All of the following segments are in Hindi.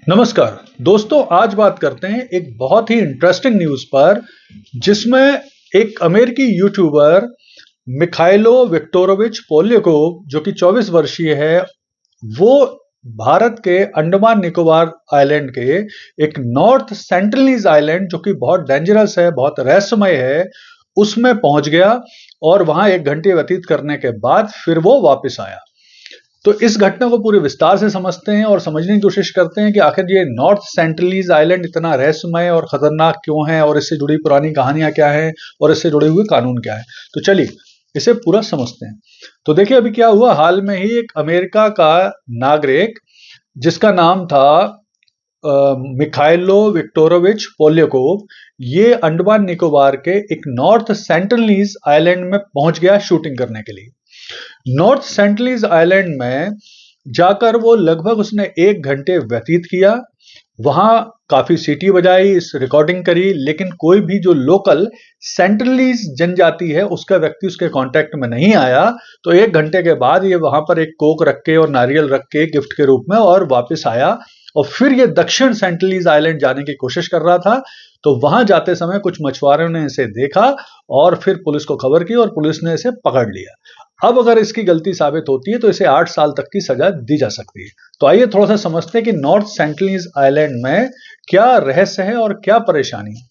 नमस्कार दोस्तों, आज बात करते हैं एक बहुत ही इंटरेस्टिंग न्यूज़ पर, जिसमें एक अमेरिकी यूट्यूबर मिखाइलो विक्टोरोविच पोलियाकोव, जो कि 24 वर्षीय है, वो भारत के अंडमान निकोबार आइलैंड के एक नॉर्थ सेंटिनलीज आइलैंड, जो कि बहुत डेंजरस है, बहुत रहस्यमय है, उसमें पहुंच गया और वहां 1 घंटे व्यतीत करने के बाद फिर वो वापस आया। तो इस घटना को पूरे विस्तार से समझते हैं और समझने की कोशिश करते हैं कि आखिर ये नॉर्थ सेंटिनलीज आइलैंड इतना रहस्यमय और खतरनाक क्यों है, और इससे जुड़ी पुरानी कहानियां क्या हैं, और इससे जुड़े हुए कानून क्या है। तो चलिए इसे पूरा समझते हैं। तो देखिए, अभी क्या हुआ, हाल में ही एक अमेरिका का नागरिक, जिसका नाम था मिखाइलो विक्टोरोविच पोलियाकोव, ये अंडमान निकोबार के एक नॉर्थ सेंटिनलीज आइलैंड में पहुंच गया शूटिंग करने के लिए। नॉर्थ सेंटिनलीज आइलैंड में जाकर वो लगभग उसने 1 घंटे व्यतीत किया। वहां काफी सीटी बजाई, इस रिकॉर्डिंग करी, लेकिन कोई भी जो लोकल सेंटिनलीज जनजाति है उसका व्यक्ति उसके कांटेक्ट में नहीं आया। तो 1 घंटे के बाद ये वहां पर एक कोक रख के और नारियल रख के गिफ्ट के रूप में और वापस आया, और फिर ये दक्षिण सेंटिनलीज आइलैंड जाने की कोशिश कर रहा था। तो वहां जाते समय कुछ मछुआरों ने इसे देखा और फिर पुलिस को खबर की और पुलिस ने इसे पकड़ लिया। अब अगर इसकी गलती साबित होती है तो इसे 8 साल तक की सजा दी जा सकती है। तो आइए थोड़ा सा समझते हैं कि नॉर्थ सेंटिनलीज आइलैंड में क्या रहस्य है और क्या परेशानी है।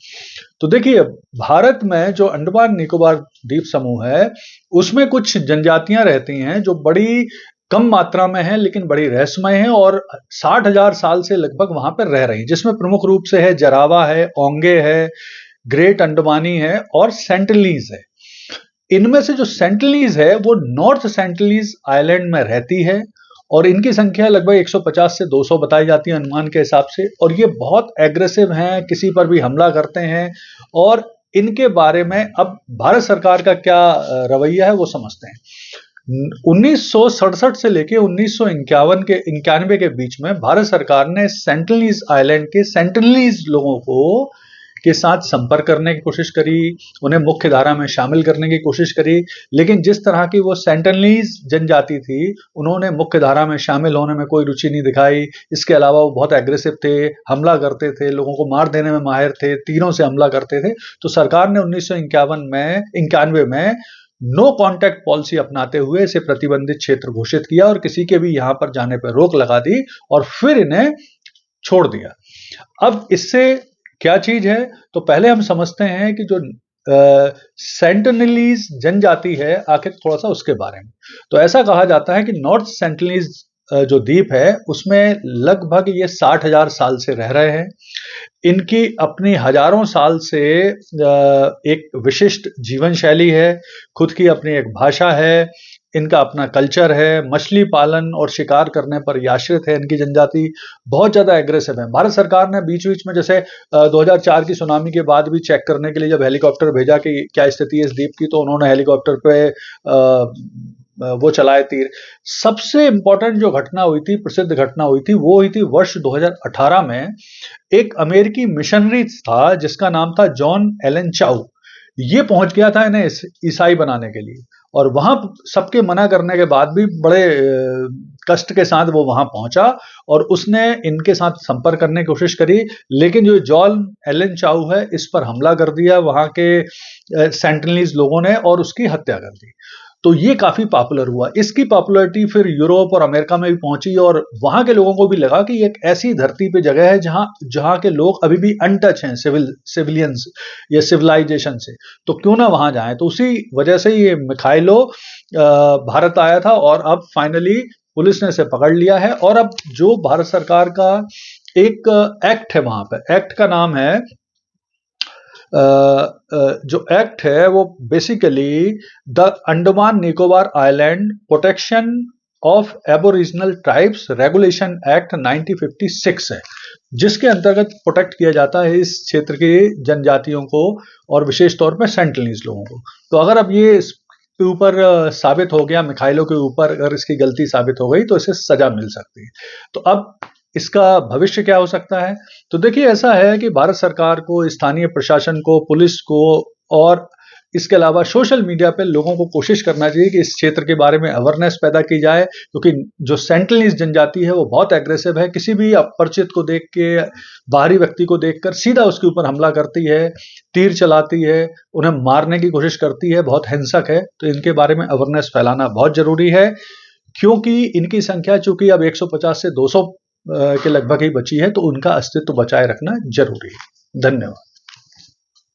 तो देखिए, भारत में जो अंडमान निकोबार द्वीप समूह है, उसमें कुछ जनजातियां रहती हैं जो बड़ी कम मात्रा में है, लेकिन बड़ी रहस्यमय है, और 60,000 साल से लगभग वहां पर रह रही है, जिसमें प्रमुख रूप से है जरावा है, ओंगे है, ग्रेट अंडमानी है और सेंटिनलीज है। इनमें से जो सेंटिनलीज है वो नॉर्थ सेंटिनलीज आइलैंड में रहती है, और इनकी संख्या लगभग 150 से 200 बताई जाती है अनुमान के हिसाब से। और ये बहुत एग्रेसिव हैं, किसी पर भी हमला करते हैं। और इनके बारे में अब भारत सरकार का क्या रवैया है वो समझते हैं। 1967 से लेकर 1951 के 91 के बीच में भारत सरकार ने सेंटिनलीज आइलैंड के सेंटिनलीज लोगों को के साथ संपर्क करने की कोशिश करी, उन्हें मुख्य धारा में शामिल करने की कोशिश करी, लेकिन जिस तरह की वो सेंटिनलीज जनजाति थी, उन्होंने मुख्य धारा में शामिल होने में कोई रुचि नहीं दिखाई। इसके अलावा वो बहुत एग्रेसिव थे, हमला करते थे, लोगों को मार देने में माहिर थे, तीरों से हमला करते थे। तो सरकार ने 1991 में नो कॉन्टैक्ट पॉलिसी अपनाते हुए इसे प्रतिबंधित क्षेत्र घोषित किया और किसी के भी यहां पर जाने पर रोक लगा दी, और फिर इन्हें छोड़ दिया। अब इससे क्या चीज है, तो पहले हम समझते हैं कि जो सेंटिनलीज जनजाति है आखिर थोड़ा सा उसके बारे में। तो ऐसा कहा जाता है कि नॉर्थ सेंटिनलीज जो द्वीप है उसमें लगभग ये 60,000 साल से रह रहे हैं। इनकी अपनी हजारों साल से एक विशिष्ट जीवन शैली है, खुद की अपनी एक भाषा है, इनका अपना कल्चर है, मछली पालन और शिकार करने पर ये आश्रित है। इनकी जनजाति बहुत ज्यादा एग्रेसिव है। भारत सरकार ने बीच बीच में जैसे 2004 की सुनामी के बाद भी चेक करने के लिए जब हेलीकॉप्टर भेजा कि क्या स्थिति है इस द्वीप की, तो उन्होंने हेलीकॉप्टर पे वो चलाए तीर। सबसे इंपॉर्टेंट जो घटना हुई थी, प्रसिद्ध घटना हुई थी, वो हुई थी वर्ष 2018 में। एक अमेरिकी मिशनरी था जिसका नाम था जॉन एलन चाउ। ये पहुंच गया था इन्हें ईसाई बनाने के लिए, और वहां सबके मना करने के बाद भी बड़े कष्ट के साथ वो वहां पहुंचा और उसने इनके साथ संपर्क करने की कोशिश करी। लेकिन जो जॉन एलन चाउ है, इस पर हमला कर दिया वहां के सेंटिनलीज लोगों ने और उसकी हत्या कर दी। तो ये काफी पॉपुलर हुआ। इसकी पॉपुलैरिटी फिर यूरोप और अमेरिका में भी पहुंची, और वहां के लोगों को भी लगा कि एक ऐसी धरती पे जगह है जहां के लोग अभी भी अनटच हैं सिविलियंस या सिविलाइजेशन से, तो क्यों ना वहां जाएं। तो उसी वजह से ये मिखाइलो भारत आया था, और अब फाइनली पुलिस ने इसे पकड़ लिया है। और अब जो भारत सरकार का एक एक्ट है, वहां पर एक्ट का नाम है जो एक्ट है वो basically the Andaman Nicobar island protection of aboriginal tribes regulation act 1956 है, जिसके अंतर्गत प्रोटेक्ट किया जाता है इस क्षेत्र की जनजातियों को, और विशेष तौर पर सेंटिनलीज लोगों को। तो अगर अब ये इसके ऊपर साबित हो गया, मिखाइलो के ऊपर अगर इसकी गलती साबित हो गई, तो इसे सजा मिल सकती है। तो अब इसका भविष्य क्या हो सकता है? तो देखिए, ऐसा है कि भारत सरकार को, स्थानीय प्रशासन को, पुलिस को और इसके अलावा सोशल मीडिया पे लोगों को कोशिश करना चाहिए कि इस क्षेत्र के बारे में अवेयरनेस पैदा की जाए, क्योंकि जो सेंटिनलीज जनजाति है वो बहुत एग्रेसिव है। किसी भी अपरिचित को देख के, बाहरी व्यक्ति को देखकर सीधा उसके ऊपर हमला करती है, तीर चलाती है, उन्हें मारने की कोशिश करती है, बहुत हिंसक है। तो इनके बारे में अवेयरनेस फैलाना बहुत जरूरी है, क्योंकि इनकी संख्या चूंकि अब 150 से 200 के लगभग ही बची है, तो उनका अस्तित्व बचाए रखना जरूरी है। धन्यवाद।